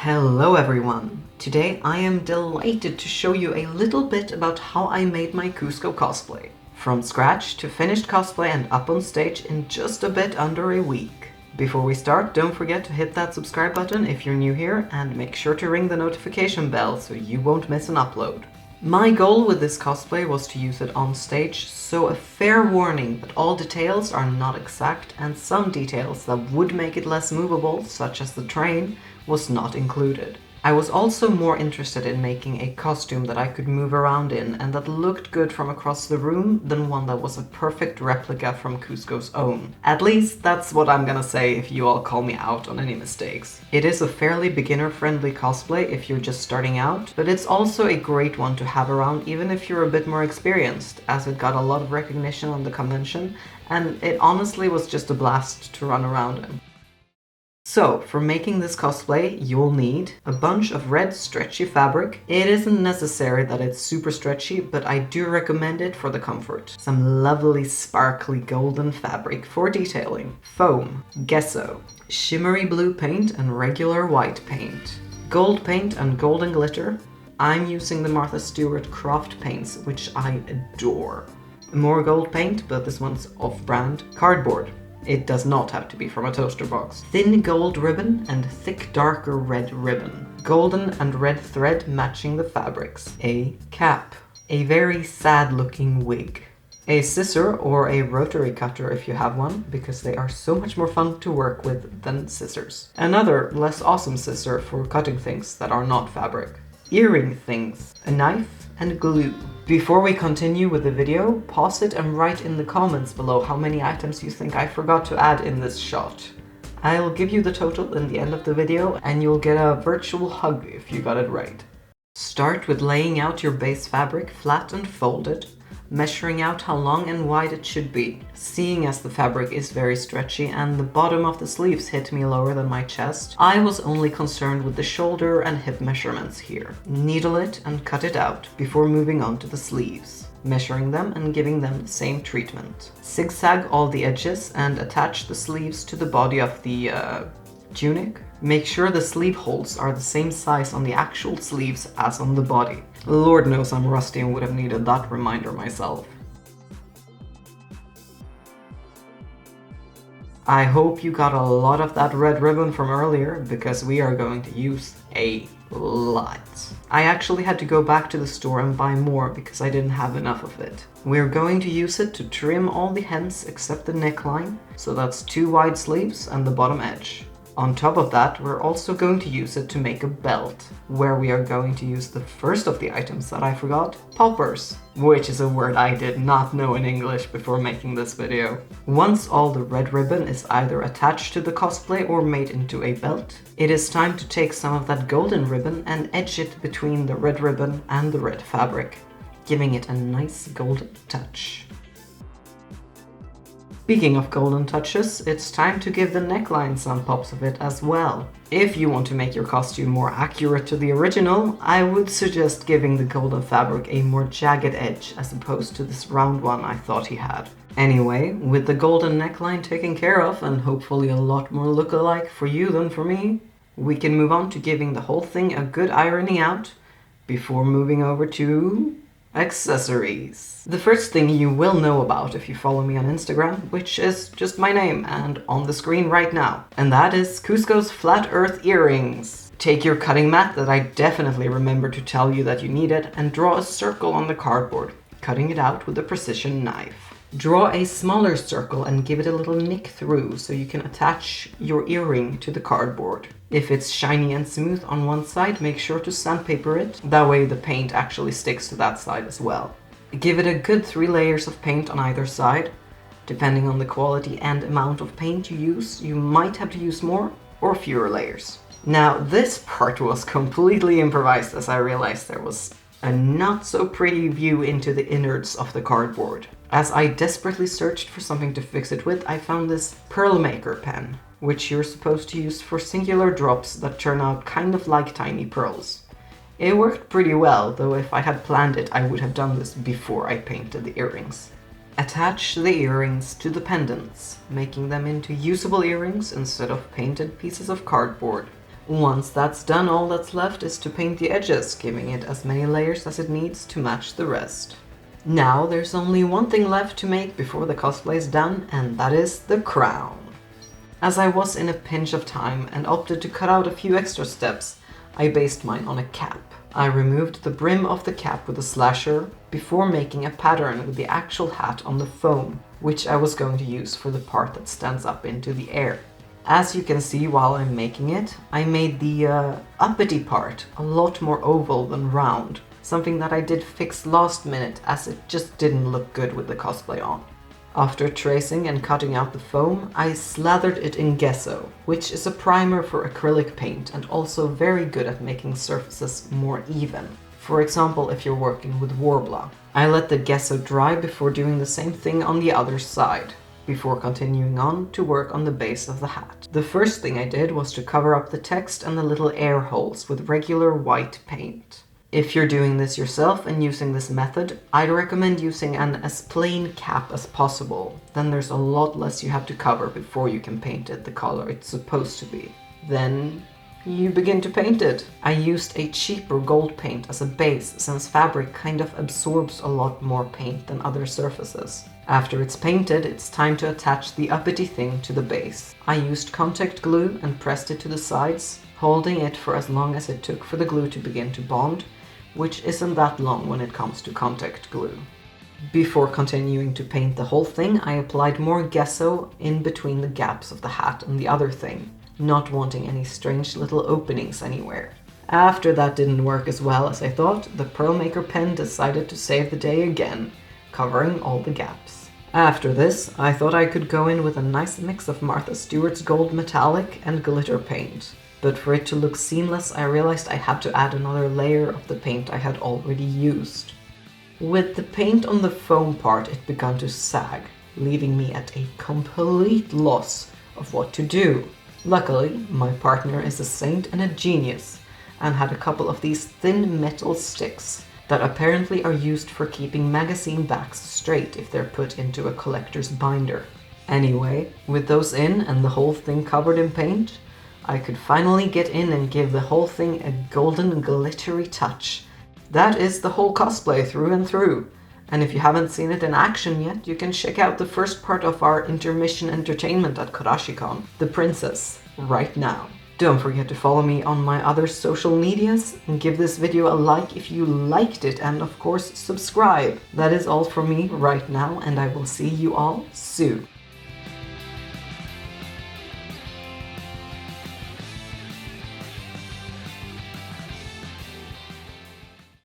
Hello everyone! Today I am delighted to show you a little bit about how I made my Cusco cosplay. From scratch to finished cosplay and up on stage in just a bit under a week. Before we start, don't forget to hit that subscribe button if you're new here and make sure to ring the notification bell so you won't miss an upload. My goal with this cosplay was to use it on stage, so a fair warning that all details are not exact and some details that would make it less movable, such as the train, was not included. I was also more interested in making a costume that I could move around in and that looked good from across the room than one that was a perfect replica from Cusco's own. At least that's what I'm gonna say if you all call me out on any mistakes. It is a fairly beginner-friendly cosplay if you're just starting out, but it's also a great one to have around even if you're a bit more experienced, as it got a lot of recognition on the convention and it honestly was just a blast to run around in. So, for making this cosplay, you'll need a bunch of red stretchy fabric. It isn't necessary that it's super stretchy, but I do recommend it for the comfort. Some lovely sparkly golden fabric for detailing. Foam, gesso, shimmery blue paint and regular white paint. Gold paint and golden glitter. I'm using the Martha Stewart craft paints, which I adore. More gold paint, but this one's off-brand. Cardboard. It does not have to be from a toaster box. Thin gold ribbon and thick darker red ribbon. Golden and red thread matching the fabrics. A cap. A very sad looking wig. A scissor or a rotary cutter if you have one, because they are so much more fun to work with than scissors. Another less awesome scissor for cutting things that are not fabric. Earring things. A knife and glue. Before we continue with the video, pause it and write in the comments below how many items you think I forgot to add in this shot. I'll give you the total in the end of the video and you'll get a virtual hug if you got it right. Start with laying out your base fabric flat and folded, measuring out how long and wide it should be. Seeing as the fabric is very stretchy and the bottom of the sleeves hit me lower than my chest, I was only concerned with the shoulder and hip measurements here. Needle it and cut it out before moving on to the sleeves, measuring them and giving them the same treatment. Zigzag all the edges and attach the sleeves to the body of the tunic. Make sure the sleeve holes are the same size on the actual sleeves as on the body. Lord knows I'm rusty and would have needed that reminder myself. I hope you got a lot of that red ribbon from earlier, because we are going to use a lot. I actually had to go back to the store and buy more because I didn't have enough of it. We're going to use it to trim all the hems except the neckline, so that's 2 wide sleeves and the bottom edge. On top of that, we're also going to use it to make a belt, where we are going to use the first of the items that I forgot, poppers, which is a word I did not know in English before making this video. Once all the red ribbon is either attached to the cosplay or made into a belt, it is time to take some of that golden ribbon and edge it between the red ribbon and the red fabric, giving it a nice golden touch. Speaking of golden touches, it's time to give the neckline some pops of it as well. If you want to make your costume more accurate to the original, I would suggest giving the golden fabric a more jagged edge as opposed to this round one I thought he had. Anyway, with the golden neckline taken care of and hopefully a lot more look-alike for you than for me, we can move on to giving the whole thing a good ironing out before moving over to accessories. The first thing you will know about if you follow me on Instagram, which is just my name and on the screen right now, and that is Cusco's flat earth earrings. Take your cutting mat that I definitely remember to tell you that you needed and draw a circle on the cardboard, cutting it out with a precision knife. Draw a smaller circle and give it a little nick through so you can attach your earring to the cardboard. If it's shiny and smooth on one side, make sure to sandpaper it, that way the paint actually sticks to that side as well. Give it a good 3 layers of paint on either side. Depending on the quality and amount of paint you use, you might have to use more or fewer layers. Now this part was completely improvised, as I realized there was a not so pretty view into the innards of the cardboard. As I desperately searched for something to fix it with, I found this Pearl Maker pen, which you're supposed to use for singular drops that turn out kind of like tiny pearls. It worked pretty well, though if I had planned it, I would have done this before I painted the earrings. Attach the earrings to the pendants, making them into usable earrings instead of painted pieces of cardboard. Once that's done, all that's left is to paint the edges, giving it as many layers as it needs to match the rest. Now there's only one thing left to make before the cosplay is done, and that is the crown. As I was in a pinch of time and opted to cut out a few extra steps, I based mine on a cap. I removed the brim of the cap with a slasher before making a pattern with the actual hat on the foam, which I was going to use for the part that stands up into the air. As you can see while I'm making it, I made the uppity part a lot more oval than round, something that I did fix last minute as it just didn't look good with the cosplay on. After tracing and cutting out the foam, I slathered it in gesso, which is a primer for acrylic paint and also very good at making surfaces more even. For example, if you're working with Warbler. I let the gesso dry before doing the same thing on the other side, before continuing on to work on the base of the hat. The first thing I did was to cover up the text and the little air holes with regular white paint. If you're doing this yourself and using this method, I'd recommend using an as plain cap as possible. Then there's a lot less you have to cover before you can paint it the color it's supposed to be. Then you begin to paint it. I used a cheaper gold paint as a base since fabric kind of absorbs a lot more paint than other surfaces. After it's painted, it's time to attach the uppity thing to the base. I used contact glue and pressed it to the sides, holding it for as long as it took for the glue to begin to bond, which isn't that long when it comes to contact glue. Before continuing to paint the whole thing, I applied more gesso in between the gaps of the hat and the other thing, not wanting any strange little openings anywhere. After that didn't work as well as I thought, the Pearl Maker pen decided to save the day again, covering all the gaps. After this, I thought I could go in with a nice mix of Martha Stewart's gold metallic and glitter paint. But for it to look seamless, I realized I had to add another layer of the paint I had already used. With the paint on the foam part, it began to sag, leaving me at a complete loss of what to do. Luckily, my partner is a saint and a genius, and had a couple of these thin metal sticks that apparently are used for keeping magazine backs straight if they're put into a collector's binder. Anyway, with those in and the whole thing covered in paint, I could finally get in and give the whole thing a golden glittery touch. That is the whole cosplay through and through. And if you haven't seen it in action yet, you can check out the first part of our intermission entertainment at KodaShiCon, The Princess, right now. Don't forget to follow me on my other social medias and give this video a like if you liked it, and of course subscribe. That is all from me right now, and I will see you all soon.